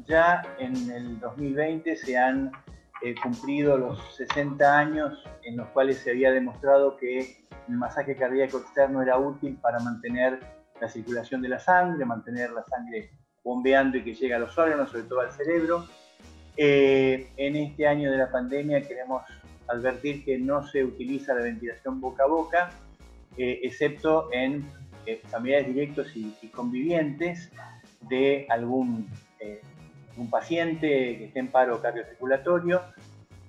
ya en el 2020 se han cumplido los 60 años en los cuales se había demostrado que el masaje cardíaco externo era útil para mantener la circulación de la sangre, mantener la sangre bombeando y que llegue a los órganos, sobre todo al cerebro. En este año de la pandemia queremos advertir que no se utiliza la ventilación boca a boca, excepto en familiares directos y convivientes de algún un paciente que esté en paro cardiocirculatorio,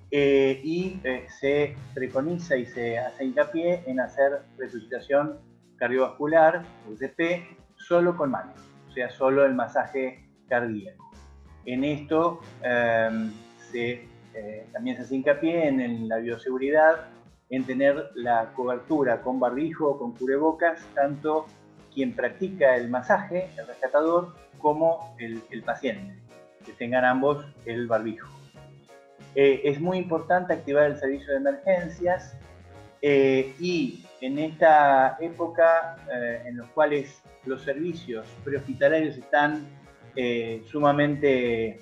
y se preconiza y se hace hincapié en hacer resucitación cardiovascular, RCP, solo con manos, o sea, solo el masaje cardíaco. En esto también se hace hincapié en la bioseguridad, en tener la cobertura con barbijo o con cubrebocas, tanto quien practica el masaje, el rescatador, como el paciente, que tengan ambos el barbijo. Es muy importante activar el servicio de emergencias y en esta época en los cuales los servicios prehospitalarios están sumamente,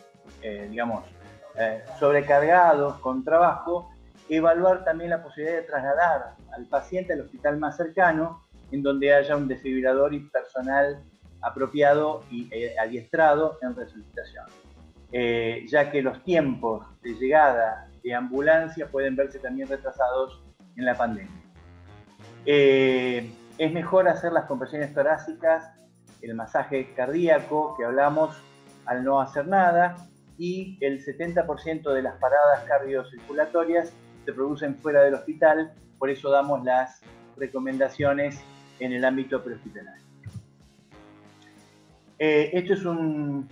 sobrecargados con trabajo, evaluar también la posibilidad de trasladar al paciente al hospital más cercano, en donde haya un desfibrilador y personal apropiado y adiestrado en resucitación. Ya que los tiempos de llegada de ambulancia pueden verse también retrasados en la pandemia. Es mejor hacer las compresiones torácicas, el masaje cardíaco que hablamos al no hacer nada, y el 70% de las paradas cardiocirculatorias se producen fuera del hospital, por eso damos las recomendaciones en el ámbito prehospitalario. Esto es un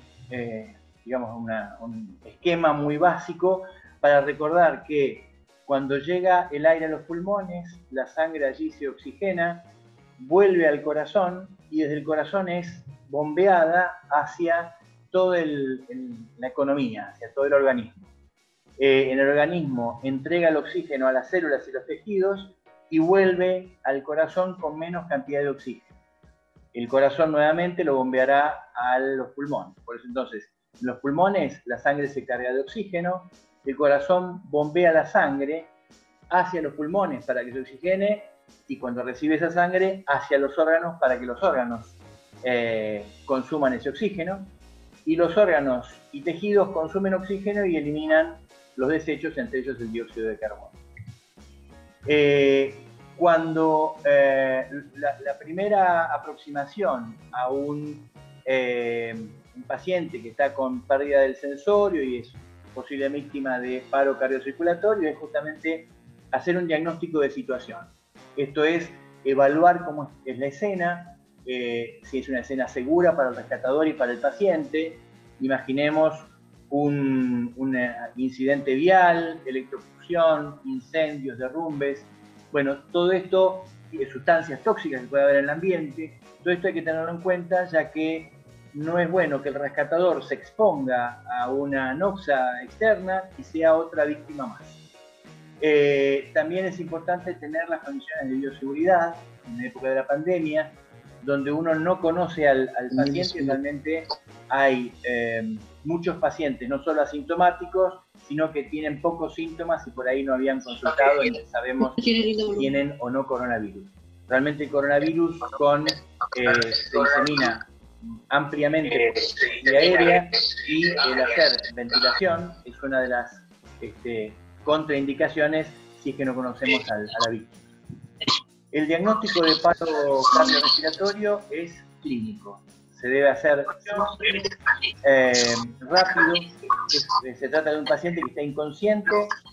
esquema muy básico para recordar que cuando llega el aire a los pulmones, la sangre allí se oxigena, vuelve al corazón y desde el corazón es bombeada hacia toda la economía, hacia todo el organismo. En el organismo entrega el oxígeno a las células y los tejidos y vuelve al corazón con menos cantidad de oxígeno. El corazón nuevamente lo bombeará a los pulmones. Por eso entonces, en los pulmones la sangre se carga de oxígeno, el corazón bombea la sangre hacia los pulmones para que se oxigene y cuando recibe esa sangre hacia los órganos para que los órganos consuman ese oxígeno, y los órganos y tejidos consumen oxígeno y eliminan los desechos, entre ellos el dióxido de carbono. Cuando la primera aproximación a un paciente que está con pérdida del sensorio y es posible víctima de paro cardiocirculatorio es justamente hacer un diagnóstico de situación. Esto es evaluar cómo es la escena, si es una escena segura para el rescatador y para el paciente. Imaginemos un incidente vial, electrofusión, incendios, derrumbes. Bueno, todo esto, sustancias tóxicas que puede haber en el ambiente, todo esto hay que tenerlo en cuenta, ya que no es bueno que el rescatador se exponga a una noxa externa y sea otra víctima más. También es importante tener las condiciones de bioseguridad en la época de la pandemia, donde uno no conoce al paciente. Realmente hay muchos pacientes, no solo asintomáticos, sino que tienen pocos síntomas y por ahí no habían consultado y sabemos si tienen o no coronavirus. Realmente el coronavirus se disemina ampliamente por vía aérea y el hacer ventilación es una de las contraindicaciones si es que no conocemos a la víctima. El diagnóstico de paro cardiorrespiratorio es clínico. Se debe hacer rápido. Se trata de un paciente que está inconsciente,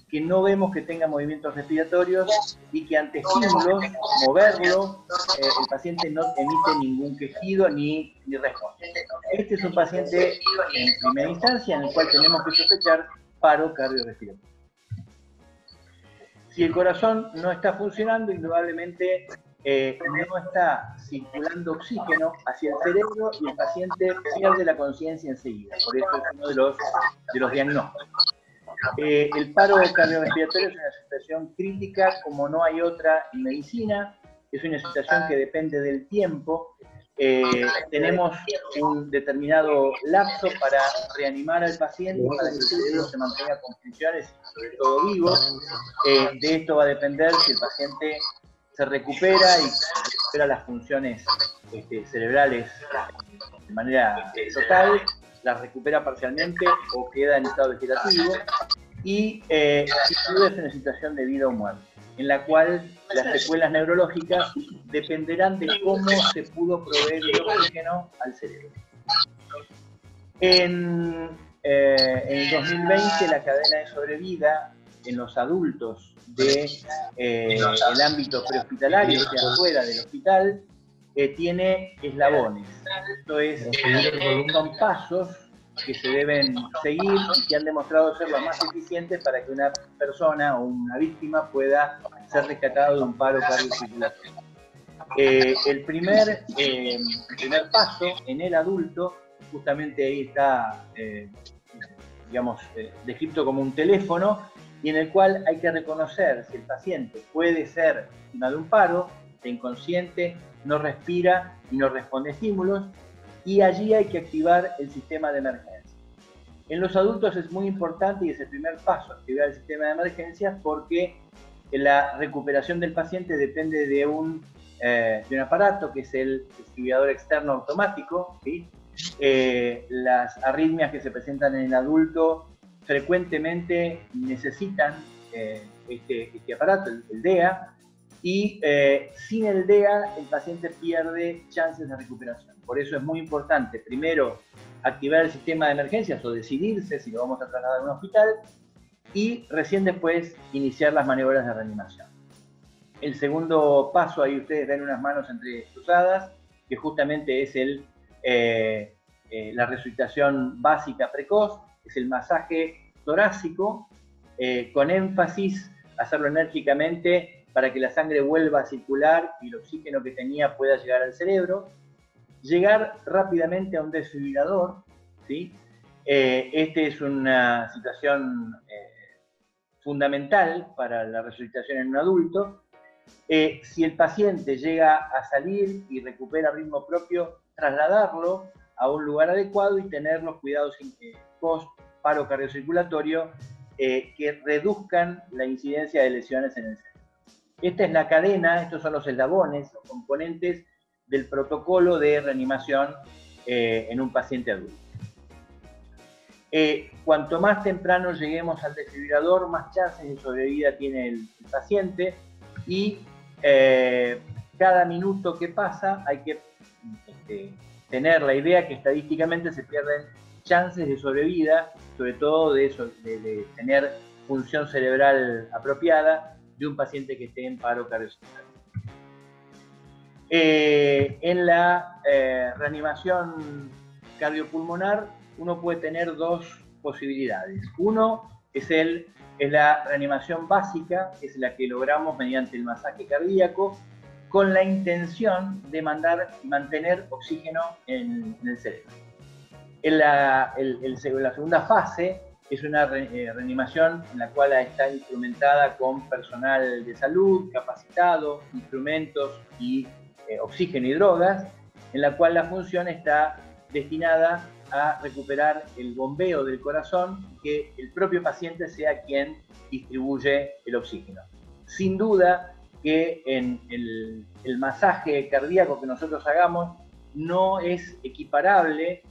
que no vemos que tenga movimientos respiratorios y que ante estímulos, moverlo, el paciente no emite ningún quejido ni responde. Este es un paciente en primera instancia en el cual tenemos que sospechar paro cardiorrespiratorio. Si el corazón no está funcionando, indudablemente no está circulando oxígeno hacia el cerebro y el paciente pierde la conciencia enseguida. Por eso es uno de los diagnósticos. El paro cardiorrespiratorio es una situación crítica como no hay otra en medicina. Es una situación que depende del tiempo tenemos un determinado lapso para reanimar al paciente, para que el cerebro se mantenga con funciones y sobre todo vivo. De esto va a depender si el paciente se recupera y recupera las funciones cerebrales de manera total, las recupera parcialmente o queda en estado vegetativo, y sin duda es una situación de vida o muerte, en la cual las secuelas neurológicas dependerán de cómo se pudo proveer el oxígeno al cerebro. En el 2020 la cadena de sobrevida en los adultos del ámbito prehospitalario, o sea, fuera del hospital, tiene eslabones. Esto es, son pasos que se deben seguir y que han demostrado ser los más eficientes para que una persona o una víctima pueda ser rescatada de un paro cardiocirculatorio. El primer paso en el adulto, justamente ahí está, digamos, descrito como un teléfono, y en el cual hay que reconocer si el paciente puede ser víctima de un paro, está inconsciente, no respira y no responde a estímulos, y allí hay que activar el sistema de emergencia. En los adultos es muy importante y es el primer paso activar el sistema de emergencias, porque la recuperación del paciente depende de un aparato que es el desfibrilador externo automático, ¿sí? Las arritmias que se presentan en el adulto frecuentemente necesitan este aparato, el DEA, y sin el DEA el paciente pierde chances de recuperación. Por eso es muy importante, primero, activar el sistema de emergencias o decidirse si lo vamos a trasladar a un hospital, y recién después iniciar las maniobras de reanimación. El segundo paso, ahí ustedes ven unas manos entrecruzadas, que justamente es la resucitación básica precoz, es el masaje torácico, con énfasis, hacerlo enérgicamente para que la sangre vuelva a circular y el oxígeno que tenía pueda llegar al cerebro. Llegar rápidamente a un desfibrilador, ¿sí? Esta es una situación fundamental para la resucitación en un adulto. Si el paciente llega a salir y recupera ritmo propio, trasladarlo a un lugar adecuado y tener los cuidados post-paro cardiocirculatorio que reduzcan la incidencia de lesiones en el cerebro. Esta es la cadena, estos son los eslabones, los componentes del protocolo de reanimación en un paciente adulto. Cuanto más temprano lleguemos al desfibrilador, más chances de sobrevida tiene el paciente, y cada minuto que pasa hay que tener la idea que estadísticamente se pierden chances de sobrevida, sobre todo de tener función cerebral apropiada de un paciente que esté en paro cardiocirculatorio. En la reanimación cardiopulmonar uno puede tener dos posibilidades. Uno es la reanimación básica, que es la que logramos mediante el masaje cardíaco, con la intención de mantener oxígeno en el cerebro. La segunda fase es una reanimación en la cual está instrumentada con personal de salud, capacitado, instrumentos y oxígeno y drogas, en la cual la función está destinada a recuperar el bombeo del corazón y que el propio paciente sea quien distribuye el oxígeno. Sin duda que en el masaje cardíaco que nosotros hagamos no es equiparable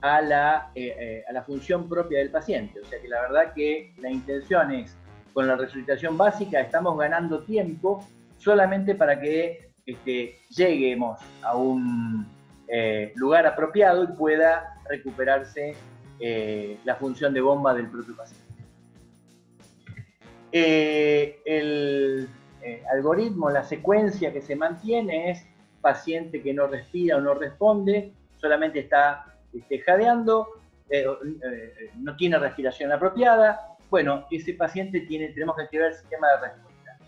a la función propia del paciente. O sea que la verdad que la intención es, con la resucitación básica, estamos ganando tiempo solamente para que lleguemos a un lugar apropiado y pueda recuperarse la función de bomba del propio paciente. El algoritmo, la secuencia que se mantiene es paciente que no respira o no responde, solamente está jadeando, no tiene respiración apropiada. Bueno, ese paciente tenemos que activar el sistema de respuesta.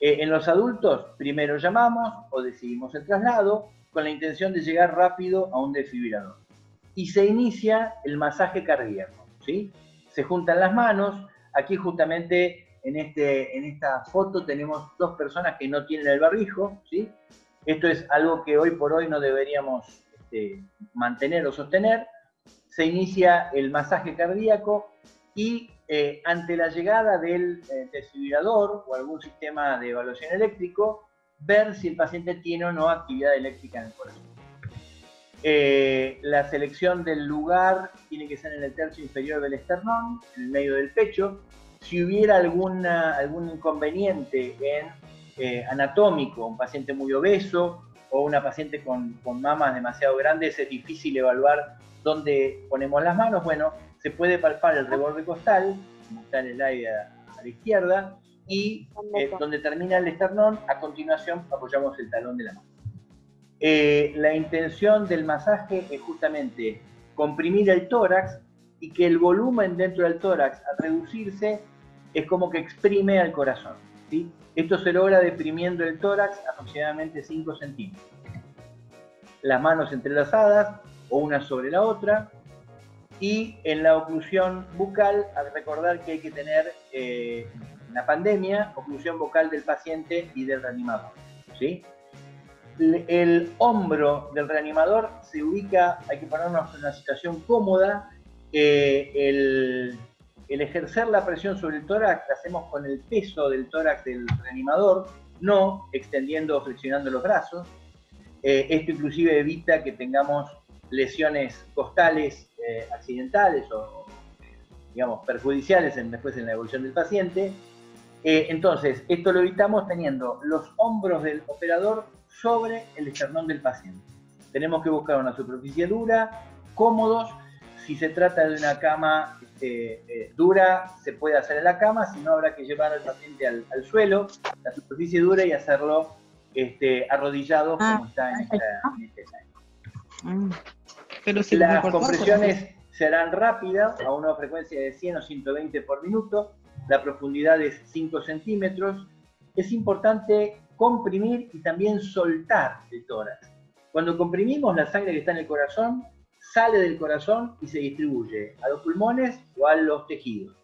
En los adultos, primero llamamos o decidimos el traslado con la intención de llegar rápido a un desfibrilador. Y se inicia el masaje cardíaco, ¿sí? Se juntan las manos. Aquí justamente en esta foto tenemos dos personas que no tienen el barbijo, ¿sí? Esto es algo que hoy por hoy no deberíamos mantener o sostener. Se inicia el masaje cardíaco y ante la llegada del desfibrilador o algún sistema de evaluación eléctrico, ver si el paciente tiene o no actividad eléctrica en el corazón. La selección del lugar tiene que ser en el tercio inferior del esternón, en el medio del pecho. Si hubiera algún inconveniente anatómico, un paciente muy obeso o una paciente con mamas demasiado grandes, es difícil evaluar dónde ponemos las manos. Bueno, se puede palpar el reborde costal, como está en el slide a la izquierda, y donde termina el esternón, a continuación apoyamos el talón de la mano. La intención del masaje es justamente comprimir el tórax y que el volumen dentro del tórax, al reducirse, es como que exprime al corazón, ¿sí? Esto se logra deprimiendo el tórax aproximadamente 5 centímetros. Las manos entrelazadas o una sobre la otra. Y en la oclusión bucal, al recordar que hay que tener en la pandemia, oclusión bucal del paciente y del reanimador, ¿sí? El hombro del reanimador se ubica, hay que ponernos en una situación cómoda. El ejercer la presión sobre el tórax la hacemos con el peso del tórax del reanimador, no extendiendo o flexionando los brazos. Esto inclusive evita que tengamos lesiones costales accidentales o, digamos, perjudiciales después en la evolución del paciente. Entonces, esto lo evitamos teniendo los hombros del operador sobre el esternón del paciente. Tenemos que buscar una superficie dura, cómodos. Si se trata de una cama dura, se puede hacer en la cama, si no habrá que llevar al paciente al suelo, la superficie dura, y hacerlo arrodillado como está en este slide. Pero si las compresiones serán rápidas, a una frecuencia de 100 o 120 por minuto, la profundidad es 5 centímetros. Es importante comprimir y también soltar el tórax. Cuando comprimimos, la sangre que está en el corazón sale del corazón y se distribuye a los pulmones o a los tejidos.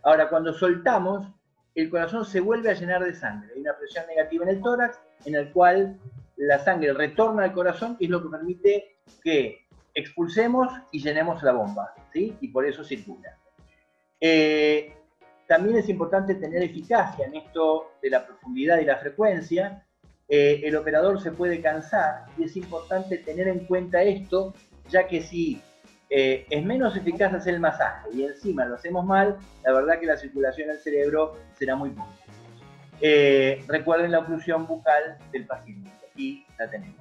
Ahora, cuando soltamos, el corazón se vuelve a llenar de sangre. Hay una presión negativa en el tórax, en el cual la sangre retorna al corazón y es lo que permite que expulsemos y llenemos la bomba, ¿sí? Y por eso circula. También es importante tener eficacia en esto de la profundidad y la frecuencia. El operador se puede cansar y es importante tener en cuenta esto, ya que si es menos eficaz hacer el masaje y encima lo hacemos mal, la verdad que la circulación al cerebro será muy poca. Recuerden la oclusión bucal del paciente. Aquí la tenemos.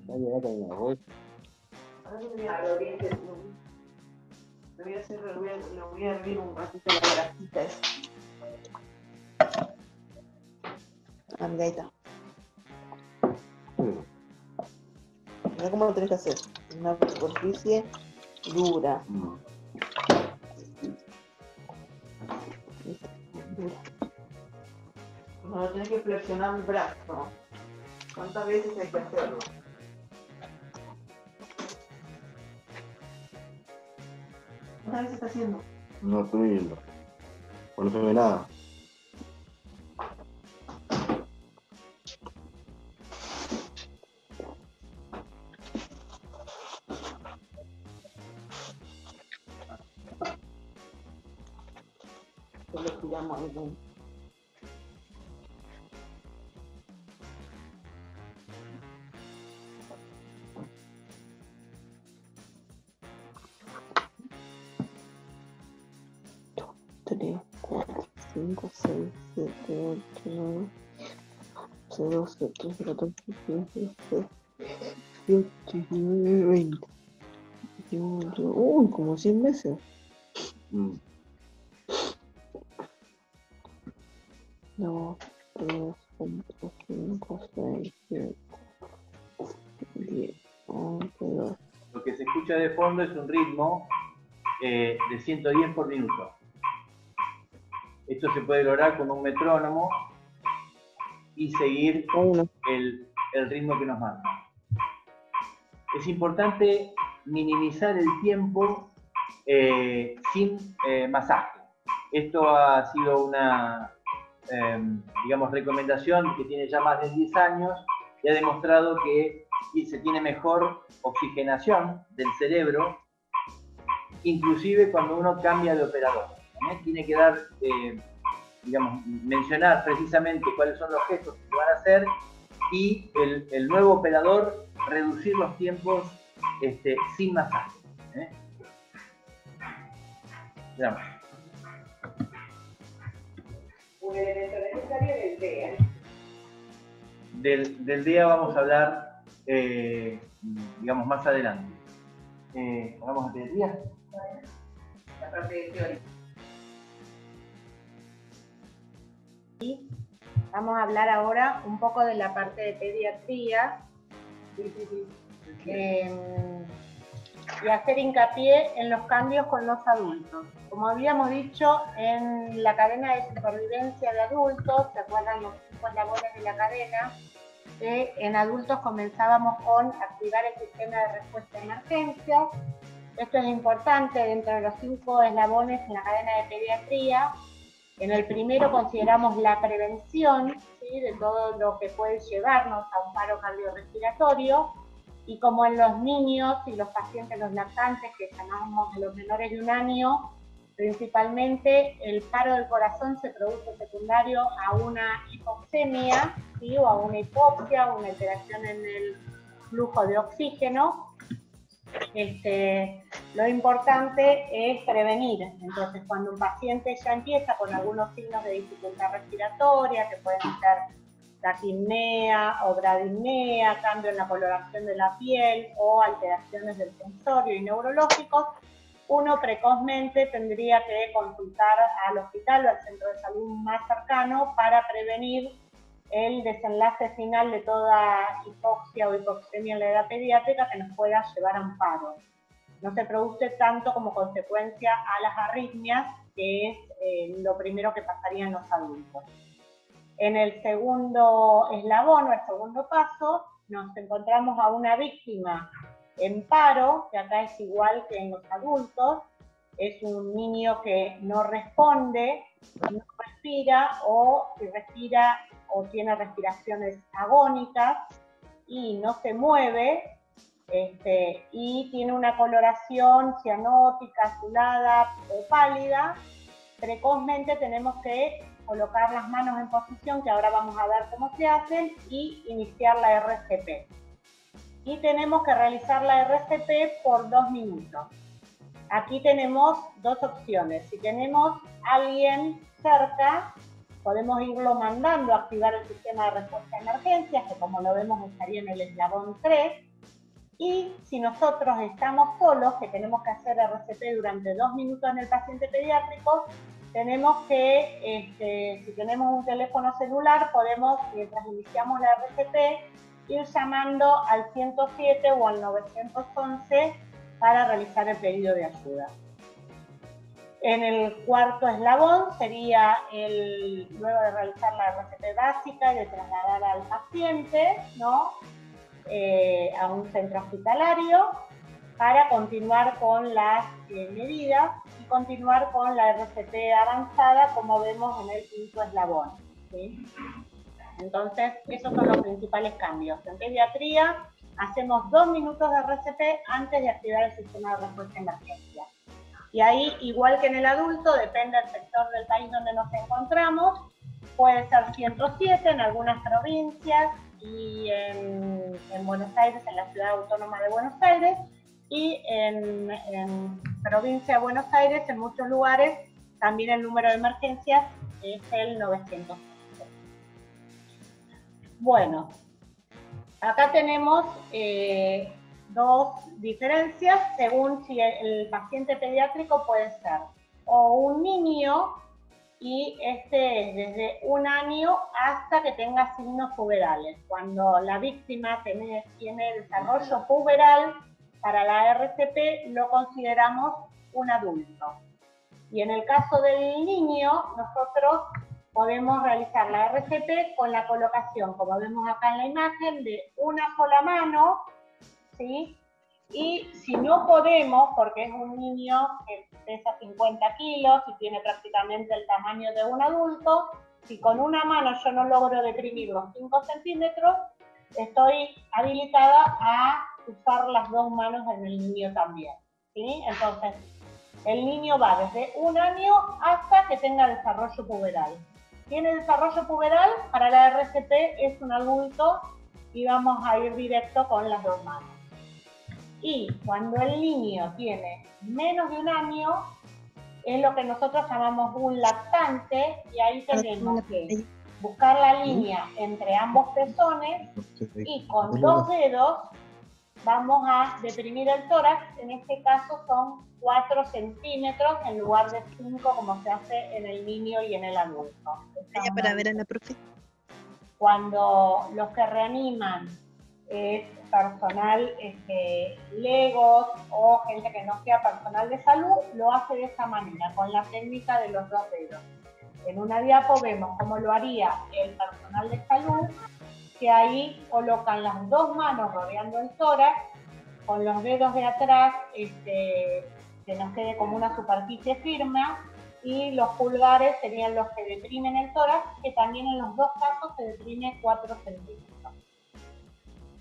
Le voy a hervir un ratito la grasita esa. Ah, mira, ahí está. Mira cómo lo tenés que hacer. Una superficie dura. Dura. No lo tenés que flexionar el brazo. ¿Cuántas veces hay que hacerlo? ¿Cuántas veces está haciendo? No estoy viendo. No se ve nada. Solo tiramos algún. Tres, 4, 5, 6, 7, 8, 9, 12, 13, 14, 15, 16, 18, 19, 20. Uy, como 100 veces. 2, 3, 4, 5, 6, 7, 10, 11, 12. Lo que se escucha de fondo es un ritmo de 110 por minuto. Esto se puede lograr con un metrónomo y seguir el ritmo que nos manda. Es importante minimizar el tiempo sin masaje. Esto ha sido una, digamos, recomendación que tiene ya más de 10 años y ha demostrado que se tiene mejor oxigenación del cerebro, inclusive cuando uno cambia de operador. Tiene que dar, digamos, mencionar precisamente cuáles son los gestos que se van a hacer y el nuevo operador reducir los tiempos sin masaje. Veamos. Un elemento necesario del DEA. Del DEA vamos a hablar, digamos, más adelante. ¿Hagamos la pediatría? La parte de teoría. Vamos a hablar ahora un poco de la parte de pediatría y hacer hincapié en los cambios con los adultos. Como habíamos dicho, en la cadena de supervivencia de adultos, ¿se acuerdan los 5 eslabones de la cadena? En adultos comenzábamos con activar el sistema de respuesta a emergencias. Esto es importante dentro de los 5 eslabones en la cadena de pediatría. En el primero consideramos la prevención, ¿sí?, de todo lo que puede llevarnos a un paro cardiorrespiratorio, y como en los niños y los pacientes, los lactantes, que llamamos de los menores de 1 año, principalmente el paro del corazón se produce secundario a una hipoxemia, ¿sí?, o a una hipoxia, una alteración en el flujo de oxígeno. Lo importante es prevenir. Entonces, cuando un paciente ya empieza con algunos signos de dificultad respiratoria, que pueden ser taquipnea o bradipnea, cambio en la coloración de la piel o alteraciones del sensorio y neurológicos, uno precozmente tendría que consultar al hospital o al centro de salud más cercano para prevenir el desenlace final de toda hipoxia o hipoxemia en la edad pediátrica que nos pueda llevar a un paro. No se produce tanto como consecuencia a las arritmias, que es lo primero que pasaría en los adultos. En el segundo eslabón o el segundo paso, nos encontramos a una víctima en paro, que acá es igual que en los adultos. Es un niño que no responde, no respira, o si respira o tiene respiraciones agónicas y no se mueve, y tiene una coloración cianótica, azulada o pálida. Precozmente tenemos que colocar las manos en posición, que ahora vamos a ver cómo se hacen, y iniciar la RCP. Y tenemos que realizar la RCP por 2 minutos. Aquí tenemos 2 opciones. Si tenemos a alguien cerca, podemos irlo mandando a activar el sistema de respuesta a emergencias, que como lo vemos estaría en el eslabón 3. Y si nosotros estamos solos, que tenemos que hacer RCP durante 2 minutos en el paciente pediátrico, tenemos que, si tenemos un teléfono celular, podemos, mientras iniciamos la RCP, ir llamando al 107 o al 911 para realizar el pedido de ayuda. En el cuarto eslabón sería luego de realizar la RCP básica y de trasladar al paciente, ¿no?, a un centro hospitalario para continuar con las medidas y continuar con la RCP avanzada, como vemos en el quinto eslabón, ¿sí? Entonces, esos son los principales cambios. En pediatría hacemos 2 minutos de RCP antes de activar el sistema de respuesta a emergencia. Y ahí, igual que en el adulto, depende del sector del país donde nos encontramos, puede ser 107 en algunas provincias, y en Buenos Aires, en la Ciudad Autónoma de Buenos Aires, y en provincia de Buenos Aires, en muchos lugares, también el número de emergencias es el 911. Bueno, acá tenemos 2 diferencias según si el paciente pediátrico puede ser o un niño, y es desde 1 año hasta que tenga signos puberales. Cuando la víctima tiene desarrollo puberal, para la RCP lo consideramos un adulto. Y en el caso del niño, nosotros podemos realizar la RCP con la colocación, como vemos acá en la imagen, de una sola mano, ¿sí?, Y si no podemos, porque es un niño que pesa 50 kilos y tiene prácticamente el tamaño de un adulto, si con una mano yo no logro deprimir los 5 centímetros, estoy habilitada a usar las 2 manos en el niño también, ¿sí? Entonces, el niño va desde 1 año hasta que tenga desarrollo puberal. Tiene desarrollo puberal, para la RCP es un adulto y vamos a ir directo con las 2 manos. Y cuando el niño tiene menos de 1 año, es lo que nosotros llamamos un lactante, y ahí tenemos que buscar la línea entre ambos pezones y con 2 dedos vamos a deprimir el tórax. En este caso son 4 centímetros en lugar de 5 como se hace en el niño y en el adulto. Para ver a la profe. Cuando los que reaniman es personal legos o gente que no sea personal de salud, lo hace de esta manera, con la técnica de los 2 dedos. En una diapo vemos cómo lo haría el personal de salud, que ahí colocan las 2 manos rodeando el tórax, con los dedos de atrás que nos quede como una superficie firme, y los pulgares serían los que deprimen el tórax, que también en los 2 casos se deprime 4 centímetros.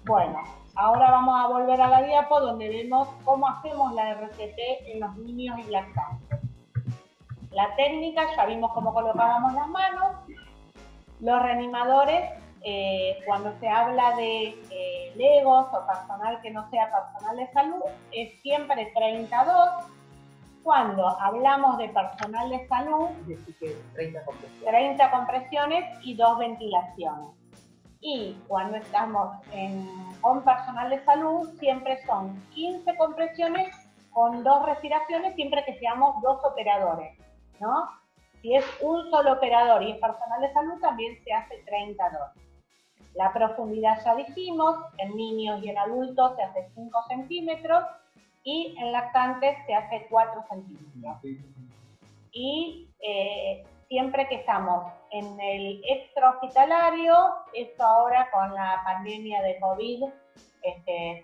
Bueno, ahora vamos a volver a la diapo donde vemos cómo hacemos la RCP en los niños y lactantes. La técnica, ya vimos cómo colocábamos las manos. Los reanimadores, cuando se habla de legos o personal que no sea personal de salud, es siempre 32. Cuando hablamos de personal de salud, 30 compresiones y 2 ventilaciones. Y cuando estamos con personal de salud, siempre son 15 compresiones con 2 respiraciones, siempre que seamos 2 operadores, ¿no? Si es un solo operador y es personal de salud, también se hace 32. La profundidad ya dijimos, en niños y en adultos se hace 5 centímetros y en lactantes se hace 4 centímetros. Y siempre que estamos en el extrahospitalario, esto ahora con la pandemia de COVID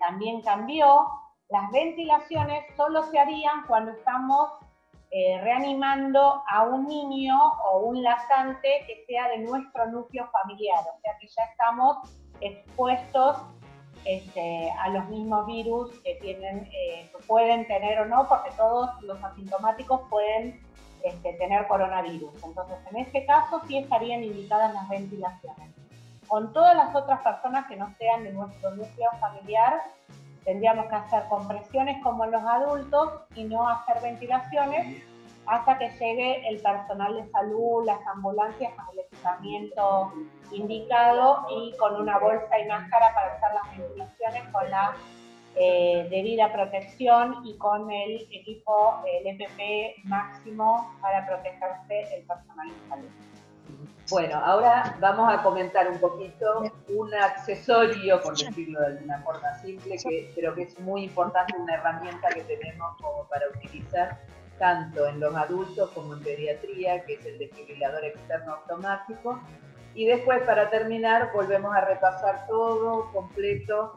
también cambió. Las ventilaciones solo se harían cuando estamos reanimando a un niño o un lactante que sea de nuestro núcleo familiar, o sea que ya estamos expuestos a los mismos virus que pueden tener o no, porque todos los asintomáticos pueden tener coronavirus. Entonces, en este caso sí estarían indicadas las ventilaciones. Con todas las otras personas que no sean de nuestro núcleo familiar, tendríamos que hacer compresiones como los adultos y no hacer ventilaciones hasta que llegue el personal de salud, las ambulancias con el equipamiento indicado y con una bolsa y máscara para hacer las ventilaciones con la debida protección y con el equipo, el EPP máximo para protegerse el personal de salud. Bueno, ahora vamos a comentar un poquito un accesorio, por decirlo de alguna forma simple, que creo que es muy importante, una herramienta que tenemos como para utilizar tanto en los adultos como en pediatría, que es el desfibrilador externo automático. Y después, para terminar, volvemos a repasar todo completo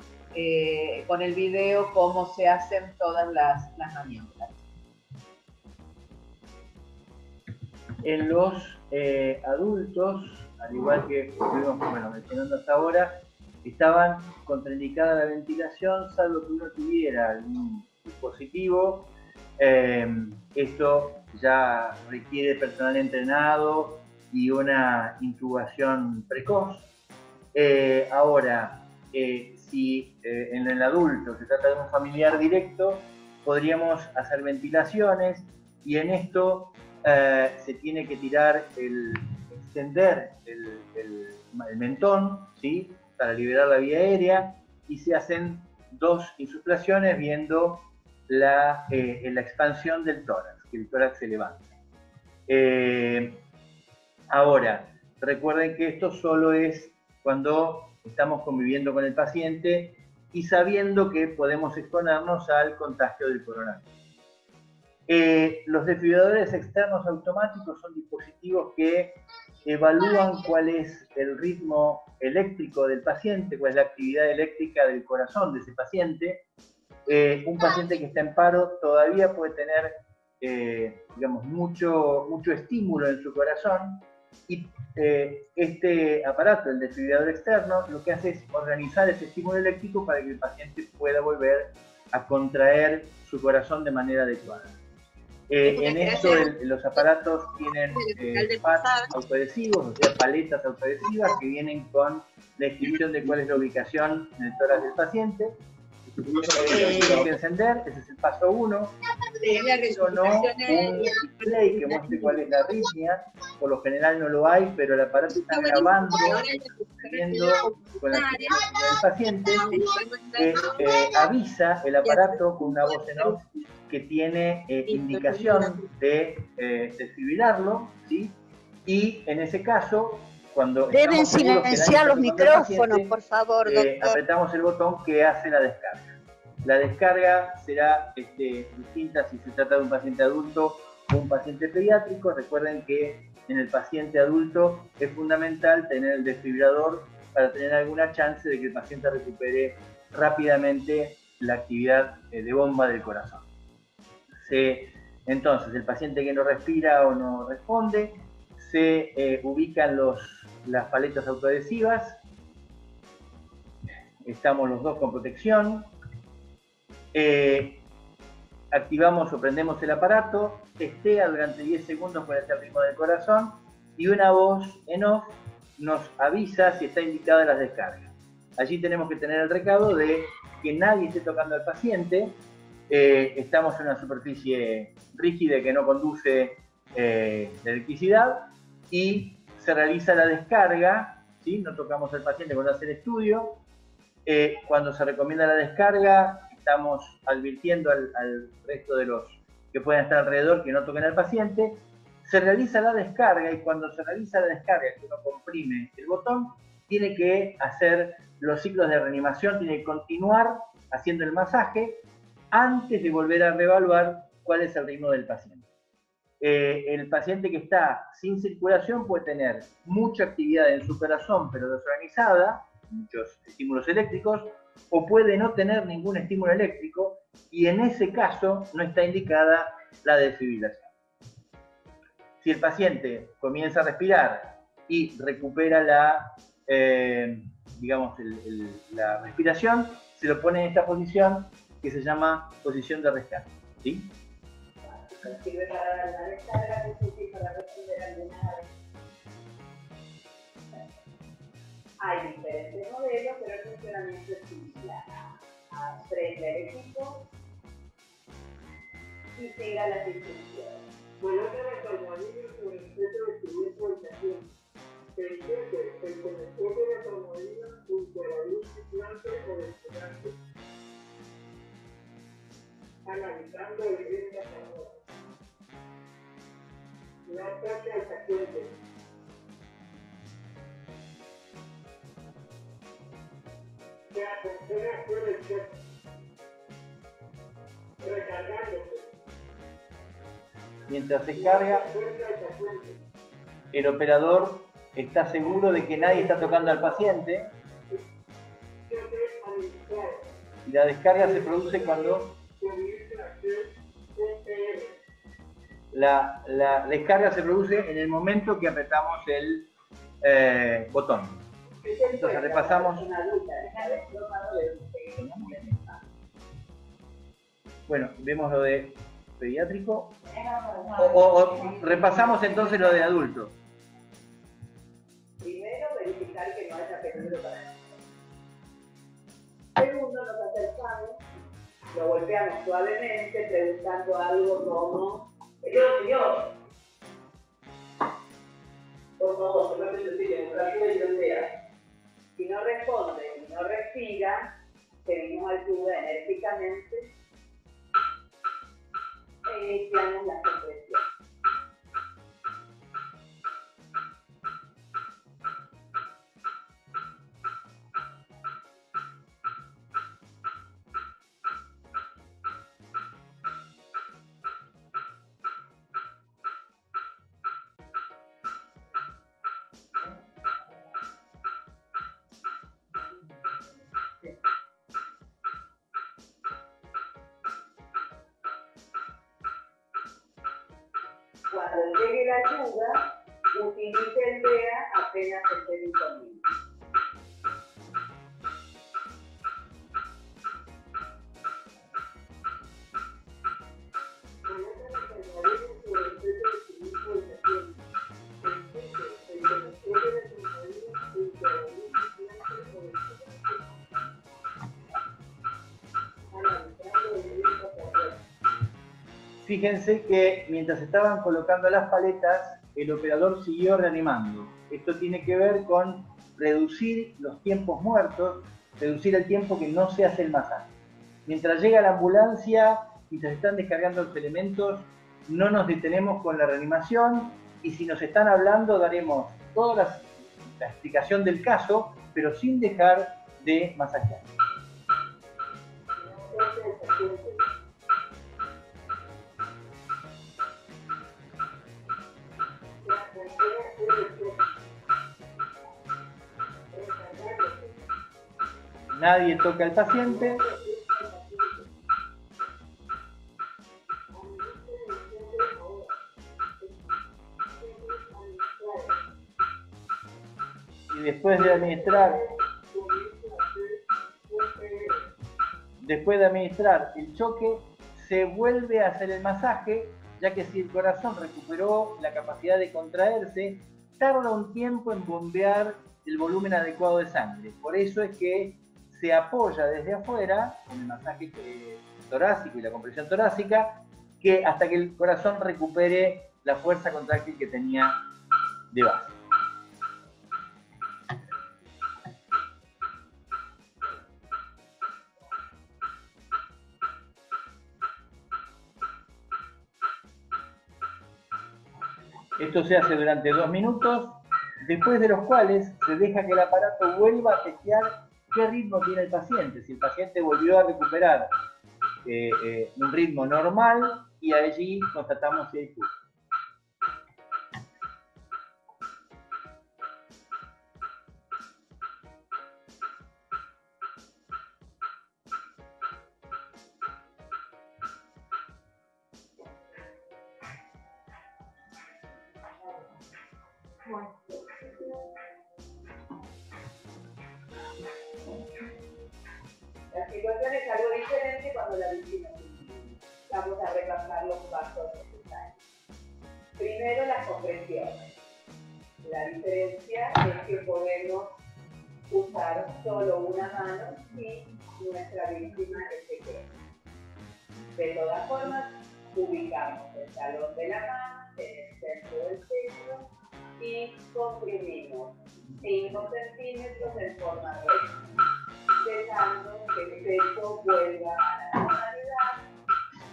con el video, cómo se hacen todas las maniobras. En los adultos, al igual que estuvimos mencionando hasta ahora, estaban contraindicada la ventilación, salvo que uno tuviera algún dispositivo. Esto ya requiere personal entrenado y una intubación precoz. Ahora, si en el adulto se trata de un familiar directo, podríamos hacer ventilaciones, y en esto se tiene que extender el mentón, ¿sí?, para liberar la vía aérea, y se hacen 2 insuflaciones viendo la expansión del tórax, que el tórax se levanta. Ahora, recuerden que esto solo es cuando estamos conviviendo con el paciente y sabiendo que podemos exponernos al contagio del coronavirus. Los desfibriladores externos automáticos son dispositivos que evalúan cuál es el ritmo eléctrico del paciente, cuál es la actividad eléctrica del corazón de ese paciente, un paciente que está en paro todavía puede tener, digamos, mucho estímulo en su corazón y este aparato, el desfibrilador externo, lo que hace es organizar ese estímulo eléctrico para que el paciente pueda volver a contraer su corazón de manera adecuada. En esto los aparatos tienen pads autoadhesivos, o sea, paletas autoadhesivas que vienen con la descripción de cuál es la ubicación en el tórax del paciente. Tienen que encender, ese es el paso 1. Pero no un display que muestre cuál es la arritmia, por lo general no lo hay, pero el aparato está grabando, viendo con la actividad del paciente, que avisa el aparato con una voz en off que tiene indicación de desfibrilarlo, ¿sí? Y en ese caso, cuando deben silenciar los micrófonos, paciente, por favor, doctor. Apretamos el botón que hace la descarga. La descarga será distinta si se trata de un paciente adulto o un paciente pediátrico. Recuerden que en el paciente adulto es fundamental tener el desfibrilador para tener alguna chance de que el paciente recupere rápidamente la actividad de bomba del corazón. Entonces, el paciente que no respira o no responde, se ubican las paletas autoadhesivas. Estamos los dos con protección. Activamos o prendemos el aparato, testea durante 10 segundos con el ritmo del corazón y una voz en off nos avisa si está indicada las descargas. Allí tenemos que tener el recado de que nadie esté tocando al paciente. Estamos en una superficie rígida que no conduce electricidad y se realiza la descarga, ¿sí? No tocamos al paciente cuando hace el estudio. Cuando se recomienda la descarga, estamos advirtiendo al resto de los que pueden estar alrededor que no toquen al paciente. Se realiza la descarga y cuando se realiza la descarga, que uno comprime el botón, tiene que hacer los ciclos de reanimación, tiene que continuar haciendo el masaje antes de volver a reevaluar cuál es el ritmo del paciente. El paciente que está sin circulación puede tener mucha actividad en su corazón, pero desorganizada, muchos estímulos eléctricos, o puede no tener ningún estímulo eléctrico, y en ese caso no está indicada la desfibrilación. Si el paciente comienza a respirar y recupera la respiración, se lo pone en esta posición que se llama posición de rescate, ¿sí? Sirve para la descarga, para responder alguna vez. Hay diferentes modelos, pero el funcionamiento es similar. Prende el equipo y siga las instrucciones. Coloca las almohadillas sobre el centro de cubierto del paciente. Persiste el conector de las almohadillas junto a la luz ciclante o despegante, analizando el ritmo de calor. No toque al paciente. Se aconseja hacer el check, recargándose. Mientras se carga, el operador está seguro de que nadie está tocando al paciente y la descarga se produce cuando la descarga se produce en el momento que apretamos el botón. Entonces repasamos. Bueno, vemos lo de pediátrico. O repasamos entonces lo de adulto. Primero, verificar que no haya peligro para él. Segundo, nos acercamos, lo golpeamos suavemente, preguntando algo como: señor, por favor, no me necesite, y no sea. Si no responde y no respira, pedimos ayuda enérgicamente e iniciamos la compresión. cuando llegue la ayuda, utilice el DEA apenas esté disponible. Fíjense que mientras estaban colocando las paletas, el operador siguió reanimando. Esto tiene que ver con reducir los tiempos muertos, reducir el tiempo que no se hace el masaje. Mientras llega la ambulancia, mientras están descargando los elementos, no nos detenemos con la reanimación y si nos están hablando daremos toda la explicación del caso, pero sin dejar de masajear. Nadie toca al paciente. Y después de administrar el choque, se vuelve a hacer el masaje, ya que si el corazón recuperó la capacidad de contraerse, tarda un tiempo en bombear el volumen adecuado de sangre. Por eso es que se apoya desde afuera, con el masaje torácico y la compresión torácica, que hasta que el corazón recupere la fuerza contráctil que tenía de base. Esto se hace durante 2 minutos, después de los cuales se deja que el aparato vuelva a testear qué ritmo tiene el paciente. Si el paciente volvió a recuperar un ritmo normal, y allí constatamos si hay pulso. La situación es algo diferente cuando la víctima es un niño. Vamos a repasar los pasos necesarios. Primero, las compresiones. La diferencia es que podemos usar solo una mano si nuestra víctima es pequeña. De todas formas, ubicamos el talón de la mano en el centro del pecho y comprimimos 5 centímetros en forma recta, dejando que el pecho vuelva a la normalidad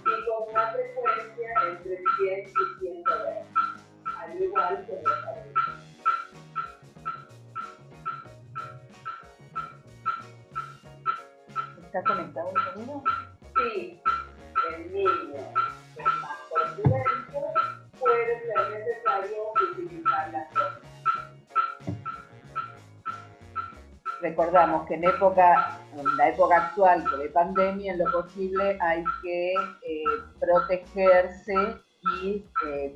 y con una frecuencia entre 100 y 120, al igual que los adultos. ¿Está conectado el sonido? Si el niño es más corpulento, puede ser necesario utilizar las cosas. Recordamos que en la época actual de pandemia, en lo posible hay que protegerse y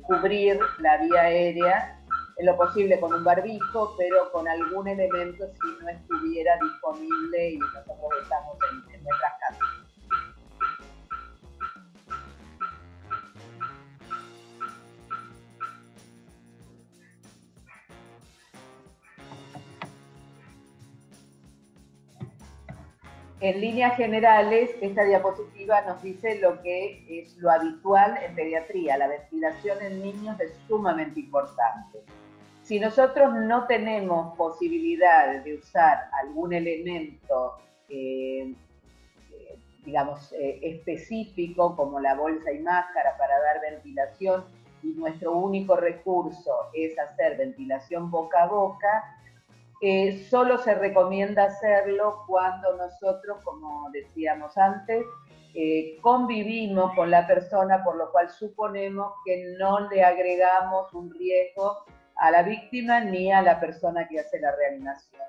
cubrir la vía aérea, en lo posible con un barbijo, pero con algún elemento si no estuviera disponible y nosotros estamos en nuestras casas. En líneas generales, esta diapositiva nos dice lo que es lo habitual en pediatría. La ventilación en niños es sumamente importante. Si nosotros no tenemos posibilidad de usar algún elemento, digamos, específico, como la bolsa y máscara para dar ventilación, y nuestro único recurso es hacer ventilación boca a boca, solo se recomienda hacerlo cuando nosotros, como decíamos antes, convivimos con la persona, por lo cual suponemos que no le agregamos un riesgo a la víctima ni a la persona que hace la reanimación.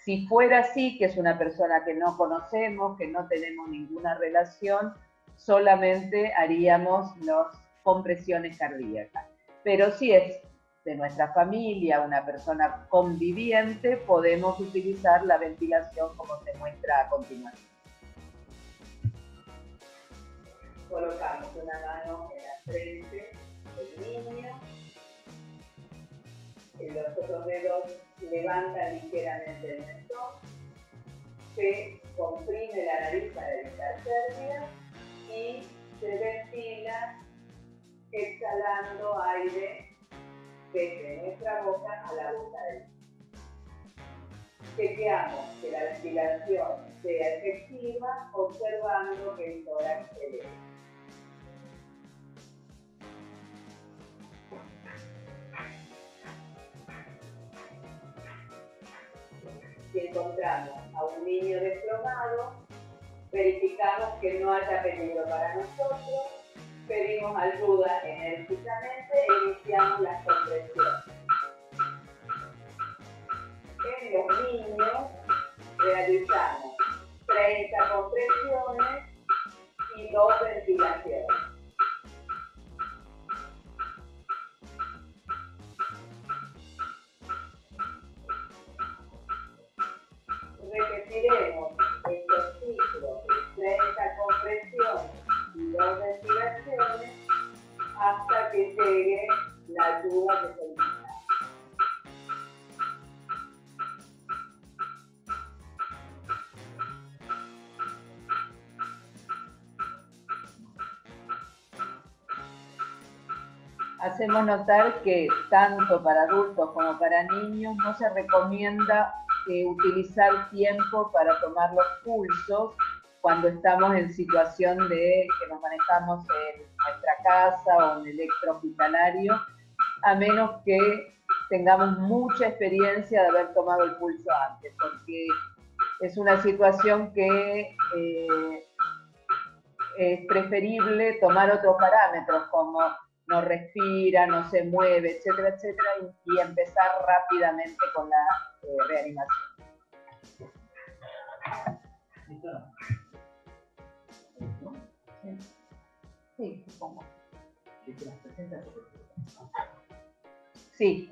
Si fuera así, que es una persona que no conocemos, que no tenemos ninguna relación, solamente haríamos las compresiones cardíacas. pero si es de nuestra familia, una persona conviviente, podemos utilizar la ventilación como se muestra a continuación. Colocamos una mano en la frente del niño, los otros dedos levantan ligeramente el mentón, se comprime la nariz para evitar pérdida y se ventila exhalando aire desde nuestra boca a la boca del niño. Chequeamos que la ventilación sea efectiva observando que el tórax se eleva. Si encontramos a un niño desplomado, verificamos que no haya peligro para nosotros, pedimos ayuda enérgicamente e iniciamos las compresiones. En los niños realizamos 30 compresiones y 2 ventilaciones. Repetiremos estos ciclos de 30 compresiones y 2 ventilaciones hasta que llegue la ayuda que solicitamos. Hacemos notar que tanto para adultos como para niños no se recomienda utilizar tiempo para tomar los pulsos cuando estamos en situación de que nos manejamos en nuestra casa o en el electrohospitalario, a menos que tengamos mucha experiencia de haber tomado el pulso antes, porque es una situación que es preferible tomar otros parámetros como no respira, no se mueve, etcétera, etcétera, y empezar rápidamente con la reanimación. Sí, supongo. Sí,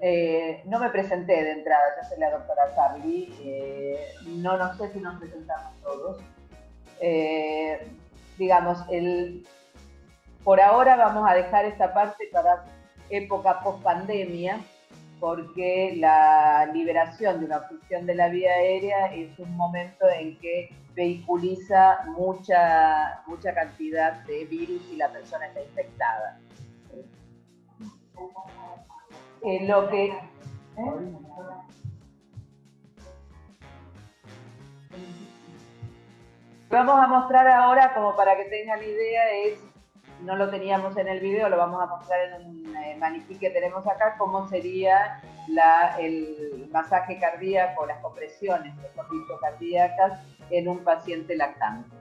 no me presenté de entrada, yo soy la doctora Carly, no sé si nos presentamos todos. Digamos, por ahora vamos a dejar esta parte para época post-pandemia, porque la liberación de una obstrucción de la vía aérea es un momento en que vehiculiza mucha cantidad de virus y la persona está infectada. Vamos a mostrar ahora, como para que tengan idea, no lo teníamos en el video, lo vamos a mostrar en un maniquí que tenemos acá, cómo sería el masaje cardíaco, las compresiones, mejor dicho, cardíacas en un paciente lactante.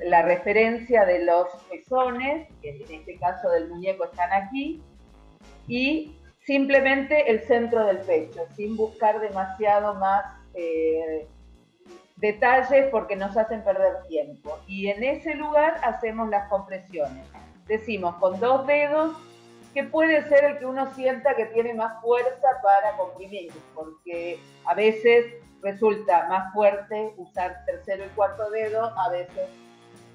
La referencia de los pezones, que en este caso del muñeco están aquí, y simplemente el centro del pecho, sin buscar demasiado más detalles porque nos hacen perder tiempo. Y en ese lugar hacemos las compresiones. Decimos con 2 dedos, que puede ser el que uno sienta que tiene más fuerza para comprimir, porque a veces resulta más fuerte usar tercero y cuarto dedo, a veces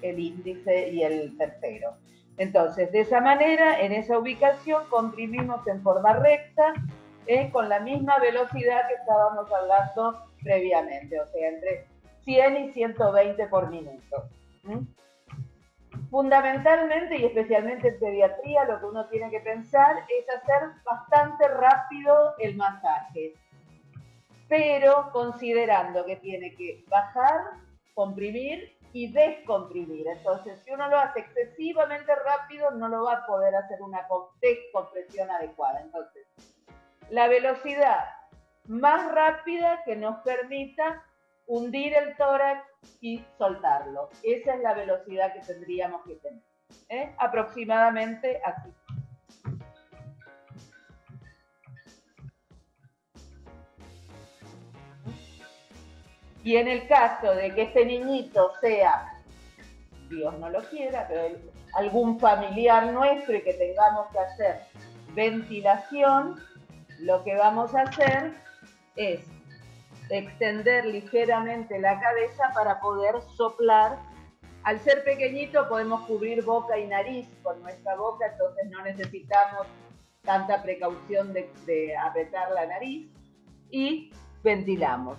el índice y el tercero. Entonces, de esa manera, en esa ubicación, comprimimos en forma recta, con la misma velocidad que estábamos hablando previamente, o sea, entre 100 y 120 por minuto. Fundamentalmente y especialmente en pediatría, lo que uno tiene que pensar es hacer bastante rápido el masaje, pero considerando que tiene que bajar, comprimir y descomprimir. Entonces, si uno lo hace excesivamente rápido, no lo va a poder hacer una descompresión adecuada. Entonces, la velocidad más rápida que nos permita hundir el tórax y soltarlo. Esa es la velocidad que tendríamos que tener. Aproximadamente así. Y en el caso de que este niñito sea, Dios no lo quiera, pero algún familiar nuestro y que tengamos que hacer ventilación, lo que vamos a hacer es extender ligeramente la cabeza para poder soplar. Al ser pequeñito podemos cubrir boca y nariz con nuestra boca, entonces no necesitamos tanta precaución de apretar la nariz y ventilamos.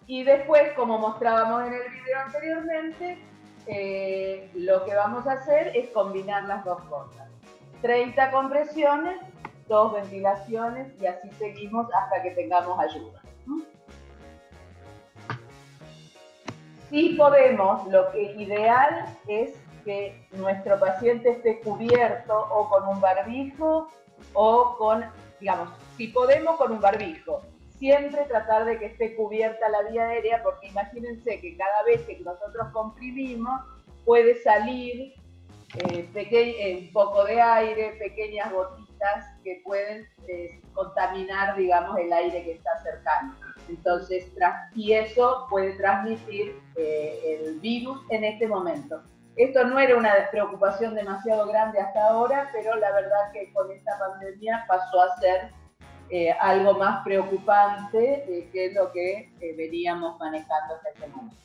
Y después, como mostrábamos en el video anteriormente, lo que vamos a hacer es combinar las dos cosas. 30 compresiones, 2 ventilaciones y así seguimos hasta que tengamos ayuda. Si podemos, lo que ideal es que nuestro paciente esté cubierto o con un barbijo o con, digamos, si podemos con un barbijo. Siempre tratar de que esté cubierta la vía aérea, porque imagínense que cada vez que nosotros comprimimos puede salir un poco de aire, pequeñas gotitas que pueden contaminar, digamos, el aire que está cercano. Entonces, y eso puede transmitir el virus en este momento. Esto no era una preocupación demasiado grande hasta ahora, pero la verdad que con esta pandemia pasó a ser algo más preocupante, que es lo que veníamos manejando hasta este momento.